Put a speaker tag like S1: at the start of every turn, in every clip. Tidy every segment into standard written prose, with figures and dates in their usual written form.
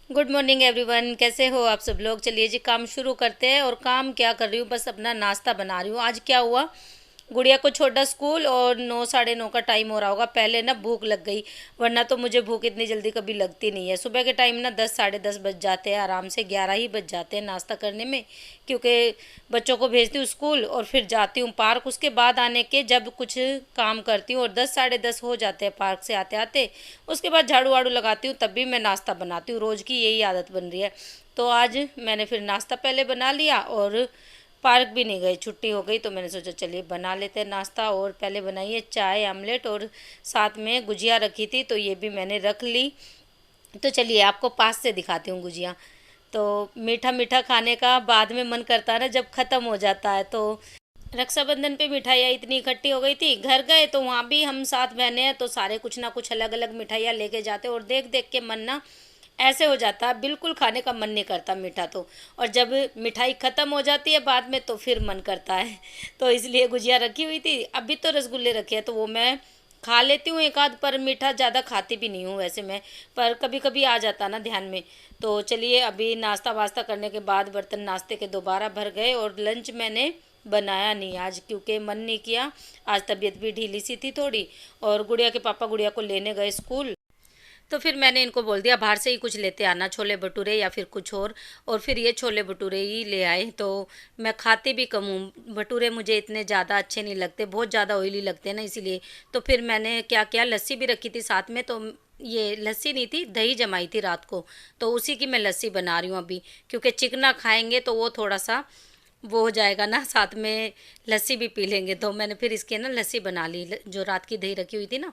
S1: Good morning everyone, कैसे हो आप सब लोग। चलिए जी काम शुरू करते हैं। और काम क्या कर रही हूँ, बस अपना नाश्ता बना रही हूँ। आज क्या हुआ, गुड़िया को छोटा स्कूल और 9 साढ़े 9 का टाइम हो रहा होगा। पहले ना भूख लग गई, वरना तो मुझे भूख इतनी जल्दी कभी लगती नहीं है। सुबह के टाइम ना 10 साढ़े 10 बज जाते हैं, आराम से 11 ही बज जाते हैं नाश्ता करने में। क्योंकि बच्चों को भेजती हूँ स्कूल और फिर जाती हूँ पार्क। उसके बाद आने के जब कुछ काम करती हूँ और 10 साढ़े 10 हो जाते हैं पार्क से आते आते। उसके बाद झाड़ू वाड़ू लगाती हूँ, तब भी मैं नाश्ता बनाती हूँ। रोज़ की यही आदत बन रही है। तो आज मैंने फिर नाश्ता पहले बना लिया और पार्क भी नहीं गई, छुट्टी हो गई तो मैंने सोचा चलिए बना लेते हैं नाश्ता। और पहले बनाई है चाय आमलेट और साथ में गुजिया रखी थी तो ये भी मैंने रख ली। तो चलिए आपको पास से दिखाती हूँ गुजिया। तो मीठा मीठा खाने का बाद में मन करता है ना, जब ख़त्म हो जाता है। तो रक्षाबंधन पे मिठाइयाँ इतनी इकट्ठी हो गई थी, घर गए तो वहाँ भी हम 7 बहनें हैं तो सारे कुछ ना कुछ अलग अलग मिठाइयाँ लेके जाते और देख देख के मन ना ऐसे हो जाता है, बिल्कुल खाने का मन नहीं करता मीठा तो। और जब मिठाई ख़त्म हो जाती है बाद में तो फिर मन करता है। तो इसलिए गुजिया रखी हुई थी, अभी तो रसगुल्ले रखे हैं तो वो मैं खा लेती हूँ एक आध, पर मीठा ज़्यादा खाती भी नहीं हूँ वैसे मैं। पर कभी कभी आ जाता ना ध्यान में। तो चलिए अभी नाश्ता वास्ता करने के बाद बर्तन नाश्ते के दोबारा भर गए और लंच मैंने बनाया नहीं आज, क्योंकि मन नहीं किया। आज तबीयत भी ढीली सी थी थोड़ी। और गुड़िया के पापा गुड़िया को लेने गए स्कूल, तो फिर मैंने इनको बोल दिया बाहर से ही कुछ लेते आना, छोले भटूरे या फिर कुछ और फिर ये छोले भटूरे ही ले आए। तो मैं खाती भी कम हूँ भटूरे, मुझे इतने ज़्यादा अच्छे नहीं लगते, बहुत ज़्यादा ऑयली लगते हैं ना इसीलिए। तो फिर मैंने क्या किया, लस्सी भी रखी थी साथ में। तो ये लस्सी नहीं थी, दही जमाई थी रात को, तो उसी की मैं लस्सी बना रही हूँ अभी। क्योंकि चिकना खाएंगे तो वो थोड़ा सा वो हो जाएगा ना, साथ में लस्सी भी पी लेंगे। तो मैंने फिर इसकी ना लस्सी बना ली, जो रात की दही रखी हुई थी ना।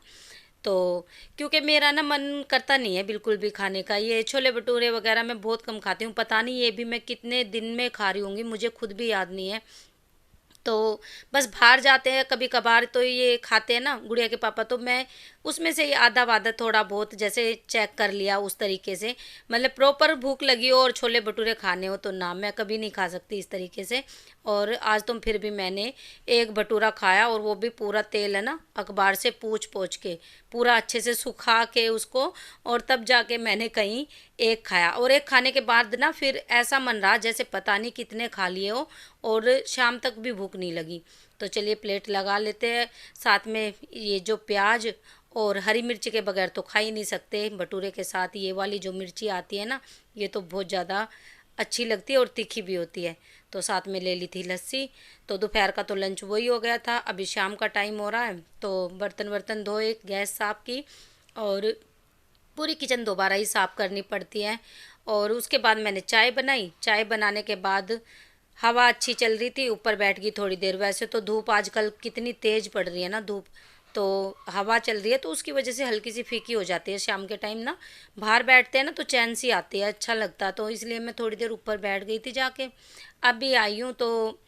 S1: तो क्योंकि मेरा ना मन करता नहीं है बिल्कुल भी खाने का, ये छोले भटूरे वगैरह मैं बहुत कम खाती हूँ। पता नहीं ये भी मैं कितने दिन में खा रही होंगी, मुझे खुद भी याद नहीं है। तो बस बाहर जाते हैं कभी कभार तो ये खाते हैं ना गुड़िया के पापा, तो मैं उसमें से ही आधा वादा थोड़ा बहुत जैसे चेक कर लिया उस तरीके से। मतलब प्रॉपर भूख लगी हो और छोले भटूरे खाने हो तो ना, मैं कभी नहीं खा सकती इस तरीके से। और आज तो फिर भी मैंने एक भटूरा खाया, और वो भी पूरा तेल है ना अखबार से पूछ पोछ के पूरा अच्छे से सुखा के उसको, और तब जाके मैंने कहीं एक खाया। और एक खाने के बाद ना फिर ऐसा मन रहा जैसे पता नहीं कितने खा लिए हो, और शाम तक भी भूख नहीं लगी। तो चलिए प्लेट लगा लेते हैं। साथ में ये जो प्याज और हरी मिर्च के बगैर तो खा ही नहीं सकते भटूरे के साथ। ये वाली जो मिर्ची आती है ना, ये तो बहुत ज़्यादा अच्छी लगती है और तीखी भी होती है। तो साथ में ले ली थी लस्सी। तो दोपहर का तो लंच वही हो गया था, अभी शाम का टाइम हो रहा है तो बर्तन वर्तन धोए, गैस साफ़ की, और पूरी किचन दोबारा ही साफ़ करनी पड़ती है। और उसके बाद मैंने चाय बनाई। चाय बनाने के बाद हवा अच्छी चल रही थी, ऊपर बैठ गई थोड़ी देर। वैसे तो धूप आजकल कितनी तेज़ पड़ रही है ना धूप, तो हवा चल रही है तो उसकी वजह से हल्की सी फीकी हो जाती है शाम के टाइम ना। बाहर बैठते हैं ना तो चैन सी आती है, अच्छा लगता है। तो इसलिए मैं थोड़ी देर ऊपर बैठ गई थी जाके। अभी आई हूँ तो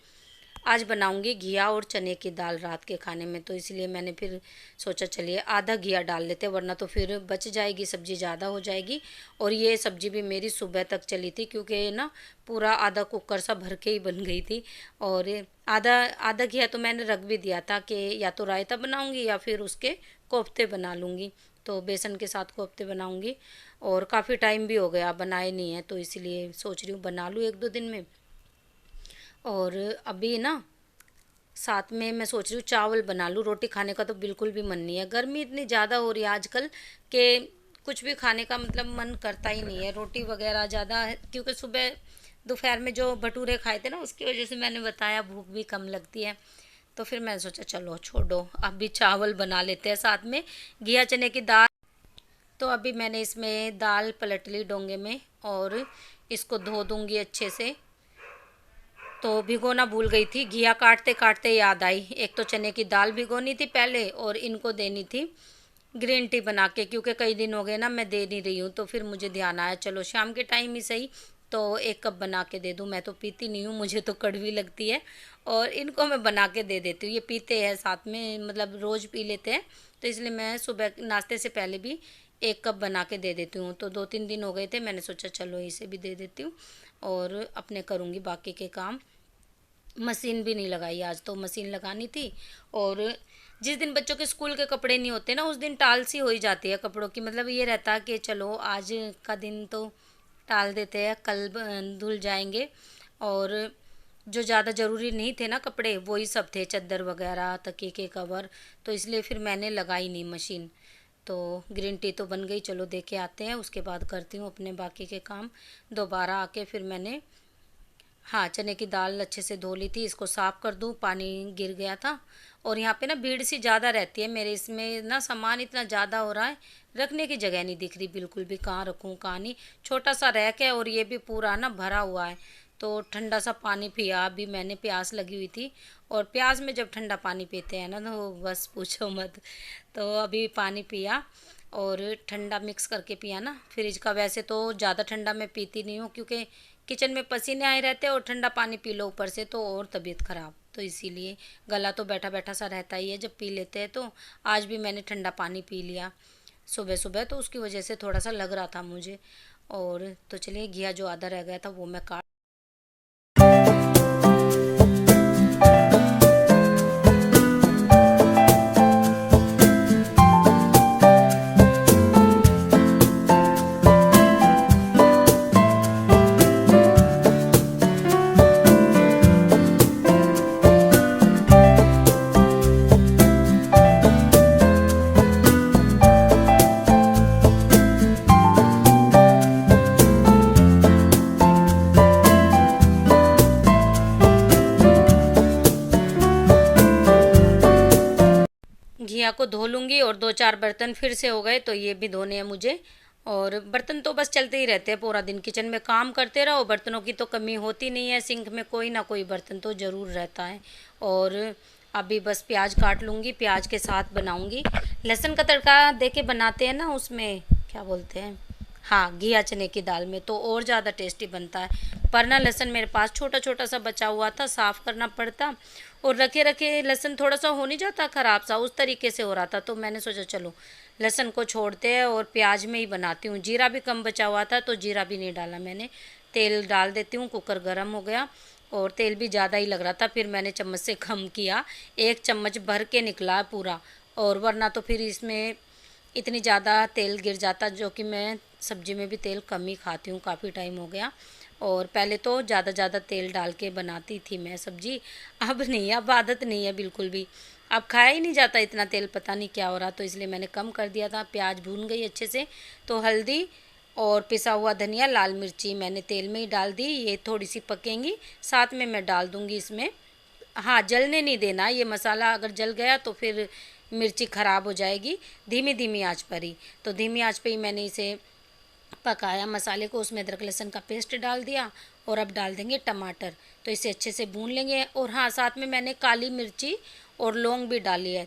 S1: आज बनाऊंगी घिया और चने की दाल रात के खाने में। तो इसलिए मैंने फिर सोचा चलिए आधा घिया डाल लेते, वरना तो फिर बच जाएगी, सब्ज़ी ज़्यादा हो जाएगी। और ये सब्ज़ी भी मेरी सुबह तक चली थी, क्योंकि ना पूरा आधा कुकर सा भर के ही बन गई थी। और आधा आधा घिया तो मैंने रख भी दिया था कि या तो रायता बनाऊंगी या फिर उसके कोफ्ते बना लूँगी। तो बेसन के साथ कोफ्ते बनाऊंगी। और काफ़ी टाइम भी हो गया बनाए नहीं है, तो इसलिए सोच रही हूँ बना लूँ एक दो दिन में। और अभी ना साथ में मैं सोच रही हूँ चावल बना लूँ, रोटी खाने का तो बिल्कुल भी मन नहीं है। गर्मी इतनी ज़्यादा हो रही है आजकल कि कुछ भी खाने का मतलब मन करता ही नहीं है, रोटी वगैरह ज़्यादा है। क्योंकि सुबह दोपहर में जो भटूरे खाए थे ना, उसकी वजह से मैंने बताया भूख भी कम लगती है। तो फिर मैंने सोचा चलो छोड़ो, अभी चावल बना लेते हैं साथ में घिया चने की दाल। तो अभी मैंने इसमें दाल पलट ली डोंगे में, और इसको धो दूँगी अच्छे से। तो भिगोना भूल गई थी, घिया काटते काटते याद आई, एक तो चने की दाल भिगोनी थी पहले और इनको देनी थी ग्रीन टी बना के। क्योंकि कई दिन हो गए ना मैं दे नहीं रही हूँ, तो फिर मुझे ध्यान आया चलो शाम के टाइम ही सही तो 1 कप बना के दे दूँ। मैं तो पीती नहीं हूँ, मुझे तो कड़वी लगती है। और इनको मैं बना के दे देती हूँ, ये पीते हैं साथ में, मतलब रोज़ पी लेते हैं। तो इसलिए मैं सुबह नाश्ते से पहले भी 1 कप बना के दे देती हूँ। तो 2-3 दिन हो गए थे, मैंने सोचा चलो इसे भी दे देती हूँ और अपने करूँगी बाकी के काम। मशीन भी नहीं लगाई, आज तो मशीन लगानी थी। और जिस दिन बच्चों के स्कूल के कपड़े नहीं होते ना, उस दिन टाल सी हो ही जाती है कपड़ों की। मतलब ये रहता कि चलो आज का दिन तो डाल देते हैं, कल धुल जाएंगे। और जो ज़्यादा ज़रूरी नहीं थे ना कपड़े, वही सब थे, चादर वगैरह, तकिए के कवर, तो इसलिए फिर मैंने लगाई नहीं मशीन। तो ग्रीन टी तो बन गई, चलो दे के आते हैं, उसके बाद करती हूँ अपने बाकी के काम। दोबारा आके फिर मैंने, हाँ, चने की दाल अच्छे से धो ली थी, इसको साफ़ कर दूँ, पानी गिर गया था। और यहाँ पे ना भीड़ सी ज़्यादा रहती है मेरे इसमें ना, सामान इतना ज़्यादा हो रहा है, रखने की जगह नहीं दिख रही बिल्कुल भी, कहाँ रखूँ कहाँ नहीं। छोटा सा रैक है और ये भी पूरा ना भरा हुआ है। तो ठंडा सा पानी पिया, अभी मैंने, प्यास लगी हुई थी, और प्याज में जब ठंडा पानी पीते हैं ना तो बस पूछो मत। तो अभी पानी पिया और ठंडा मिक्स करके पिया ना। फ्रिज का वैसे तो ज़्यादा ठंडा मैं पीती नहीं हूँ, क्योंकि किचन में पसीने आए रहते हैं और ठंडा पानी पी लो ऊपर से तो और तबीयत ख़राब, तो इसीलिए गला तो बैठा बैठा सा रहता ही है जब पी लेते हैं। तो आज भी मैंने ठंडा पानी पी लिया सुबह सुबह, तो उसकी वजह से थोड़ा सा लग रहा था मुझे। और तो चलिए, घिया जो आधा रह गया था वो मैं काट, घिया को धो लूँगी। और दो चार बर्तन फिर से हो गए, तो ये भी धोने हैं मुझे। और बर्तन तो बस चलते ही रहते हैं पूरा दिन, किचन में काम करते रहो, बर्तनों की तो कमी होती नहीं है, सिंक में कोई ना कोई बर्तन तो ज़रूर रहता है। और अभी बस प्याज काट लूँगी, प्याज के साथ बनाऊँगी लहसुन का तड़का दे के बनाते हैं ना, उसमें क्या बोलते हैं, हाँ, घिया चने की दाल में तो और ज़्यादा टेस्टी बनता है। पर ना लहसुन मेरे पास छोटा छोटा सा बचा हुआ था, साफ़ करना पड़ता, और रखे रखे लहसुन थोड़ा सा हो नहीं जाता ख़राब सा, उस तरीके से हो रहा था। तो मैंने सोचा चलो लहसुन को छोड़ते हैं और प्याज में ही बनाती हूँ। जीरा भी कम बचा हुआ था तो जीरा भी नहीं डाला मैंने। तेल डाल देती हूँ, कुकर गर्म हो गया और तेल भी ज़्यादा ही लग रहा था, फिर मैंने चम्मच से कम किया, 1 चम्मच भर के निकला पूरा। और वरना तो फिर इसमें इतनी ज़्यादा तेल गिर जाता, जो कि मैं सब्ज़ी में भी तेल कम ही खाती हूँ, काफ़ी टाइम हो गया। और पहले तो ज़्यादा तेल डाल के बनाती थी मैं सब्ज़ी, अब नहीं, अब आदत नहीं है बिल्कुल भी, अब खाया ही नहीं जाता इतना तेल, पता नहीं क्या हो रहा, तो इसलिए मैंने कम कर दिया था। प्याज भून गई अच्छे से, तो हल्दी और पिसा हुआ धनिया, लाल मिर्ची मैंने तेल में ही डाल दी, ये थोड़ी सी पकेंगी, साथ में मैं डाल दूँगी इसमें, हाँ, जलने नहीं देना ये मसाला, अगर जल गया तो फिर मिर्ची ख़राब हो जाएगी। धीमी धीमी आंच पर ही, तो धीमी आंच पे ही मैंने इसे पकाया मसाले को, उसमें अदरक लहसुन का पेस्ट डाल दिया। और अब डाल देंगे टमाटर, तो इसे अच्छे से भून लेंगे। और हाँ, साथ में मैंने काली मिर्ची और लौंग भी डाली है,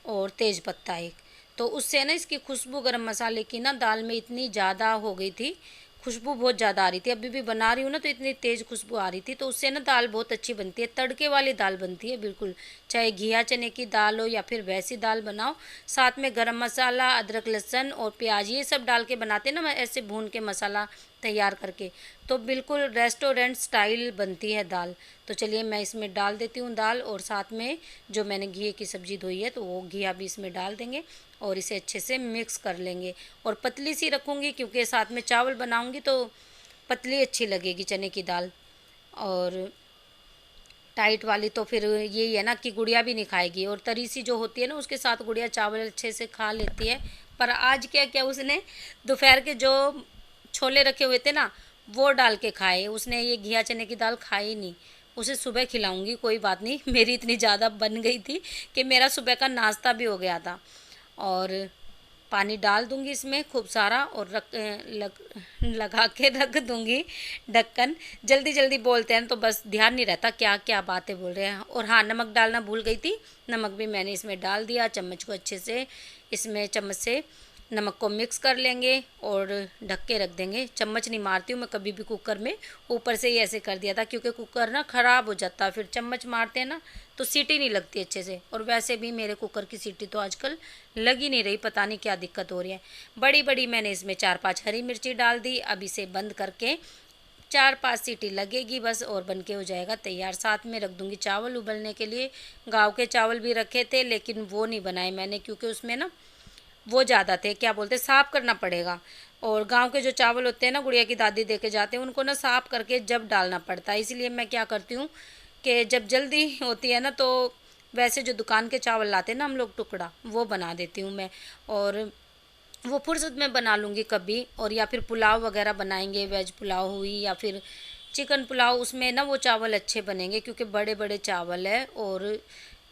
S1: और तेज़ पत्ता एक, तो उससे ना इसकी खुशबू गरम मसाले की ना दाल में इतनी ज़्यादा हो गई थी, खुशबू बहुत ज़्यादा आ रही थी, अभी भी बना रही हूँ ना तो इतनी तेज़ खुशबू आ रही थी, तो उससे ना दाल बहुत अच्छी बनती है, तड़के वाली दाल बनती है बिल्कुल, चाहे घिया चने की दाल हो या फिर वैसी दाल बनाओ। साथ में गरम मसाला, अदरक लहसुन और प्याज ये सब डाल के बनाते हैं ना, मैं ऐसे भून के मसाला तैयार करके, तो बिल्कुल रेस्टोरेंट स्टाइल बनती है दाल। तो चलिए मैं इसमें डाल देती हूँ दाल, और साथ में जो मैंने घिए की सब्ज़ी धोई है तो वो घिया भी इसमें डाल देंगे और इसे अच्छे से मिक्स कर लेंगे। और पतली सी रखूँगी क्योंकि साथ में चावल बनाऊँगी तो पतली अच्छी लगेगी चने की दाल। और टाइट वाली तो फिर यही है ना कि गुड़िया भी नहीं खाएगी, और तरी सी जो होती है ना उसके साथ गुड़िया चावल अच्छे से खा लेती है। पर आज क्या क्या उसने दोपहर के जो छोले रखे हुए थे ना वो डाल के खाए, उसने ये घिया चने की दाल खाई नहीं। उसे सुबह खिलाऊंगी, कोई बात नहीं, मेरी इतनी ज़्यादा बन गई थी कि मेरा सुबह का नाश्ता भी हो गया था। और पानी डाल दूंगी इसमें खूब सारा, और लगा के रख दूंगी ढक्कन। जल्दी जल्दी बोलते हैं तो बस ध्यान नहीं रहता क्या क्या बातें बोल रहे हैं। और हाँ, नमक डालना भूल गई थी, नमक भी मैंने इसमें डाल दिया, चम्मच को अच्छे से इसमें चम्मच से नमक को मिक्स कर लेंगे और ढक के रख देंगे। चम्मच नहीं मारती हूँ मैं कभी भी कुकर में, ऊपर से ही ऐसे कर दिया था क्योंकि कुकर ना ख़राब हो जाता है, फिर चम्मच मारते हैं ना तो सीटी नहीं लगती अच्छे से। और वैसे भी मेरे कुकर की सीटी तो आजकल लग ही नहीं रही, पता नहीं क्या दिक्कत हो रही है। बड़ी बड़ी मैंने इसमें 4-5 हरी मिर्ची डाल दी। अब इसे बंद करके 4-5 सीटी लगेगी बस, और बन के हो जाएगा तैयार। साथ में रख दूँगी चावल उबलने के लिए, गाँव के चावल भी रखे थे लेकिन वो नहीं बनाए मैंने क्योंकि उसमें ना वो ज़्यादा थे, क्या बोलते, साफ़ करना पड़ेगा। और गांव के जो चावल होते हैं ना, गुड़िया की दादी दे के जाते हैं, उनको ना साफ़ करके जब डालना पड़ता है। इसलिए मैं क्या करती हूँ कि जब जल्दी होती है ना, तो वैसे जो दुकान के चावल लाते हैं ना हम लोग टुकड़ा, वो बना देती हूँ मैं। और वो फुर्सत में बना लूँगी कभी। और या फिर पुलाव वगैरह बनाएंगे, वेज पुलाव हुई या फिर चिकन पुलाव, उसमें ना वो चावल अच्छे बनेंगे क्योंकि बड़े बड़े चावल है और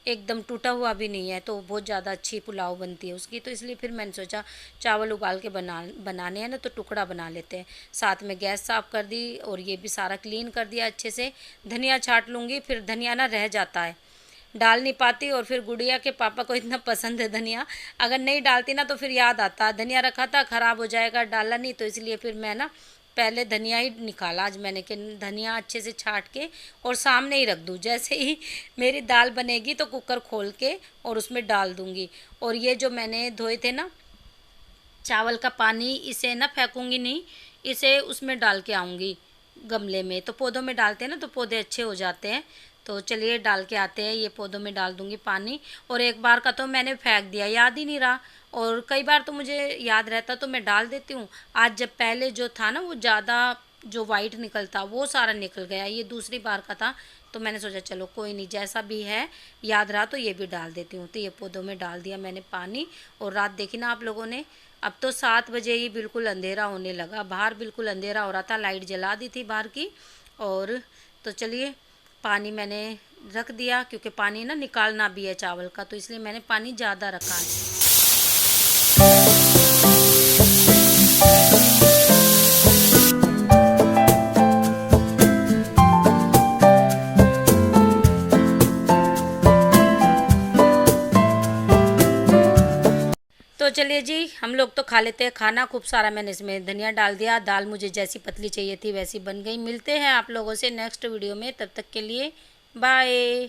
S1: एकदम टूटा हुआ भी नहीं है, तो बहुत ज़्यादा अच्छी पुलाव बनती है उसकी। तो इसलिए फिर मैंने सोचा चावल उबाल के बनाने हैं ना, तो टुकड़ा बना लेते हैं। साथ में गैस साफ़ कर दी और ये भी सारा क्लीन कर दिया अच्छे से। धनिया छाँट लूँगी, फिर धनिया ना रह जाता है, डाल नहीं पाती। और फिर गुड़िया के पापा को इतना पसंद है धनिया, अगर नहीं डालती ना तो फिर याद आता, धनिया रखा था ख़राब हो जाएगा, डाला नहीं। तो इसलिए फिर मैं ना पहले धनिया ही निकाला आज मैंने, कि धनिया अच्छे से छाँट के और सामने ही रख दूँ। जैसे ही मेरी दाल बनेगी तो कुकर खोल के और उसमें डाल दूँगी। और ये जो मैंने धोए थे ना चावल का पानी, इसे ना फेंकूँगी नहीं, इसे उसमें डाल के आऊँगी गमले में। तो पौधों में डालते हैं ना तो पौधे अच्छे हो जाते हैं। तो चलिए डाल के आते हैं, ये पौधों में डाल दूँगी पानी। और एक बार का तो मैंने फेंक दिया, याद ही नहीं रहा। और कई बार तो मुझे याद रहता तो मैं डाल देती हूँ। आज जब पहले जो था ना वो ज़्यादा जो वाइट निकलता वो सारा निकल गया, ये दूसरी बार का था। तो मैंने सोचा चलो कोई नहीं, जैसा भी है याद रहा तो ये भी डाल देती हूँ। तो ये पौधों में डाल दिया मैंने पानी। और रात देखी ना आप लोगों ने, अब तो 7 बजे ही बिल्कुल अंधेरा होने लगा, बाहर बिल्कुल अंधेरा हो रहा था, लाइट जला दी थी बाहर की। और तो चलिए पानी मैंने रख दिया, क्योंकि पानी ना निकालना भी है चावल का, तो इसलिए मैंने पानी ज़्यादा रखा है। तो चलिए जी, हम लोग तो खा लेते हैं खाना। खूब सारा मैंने इसमें धनिया डाल दिया। दाल मुझे जैसी पतली चाहिए थी वैसी बन गई। मिलते हैं आप लोगों से नेक्स्ट वीडियो में, तब तक के लिए बाय।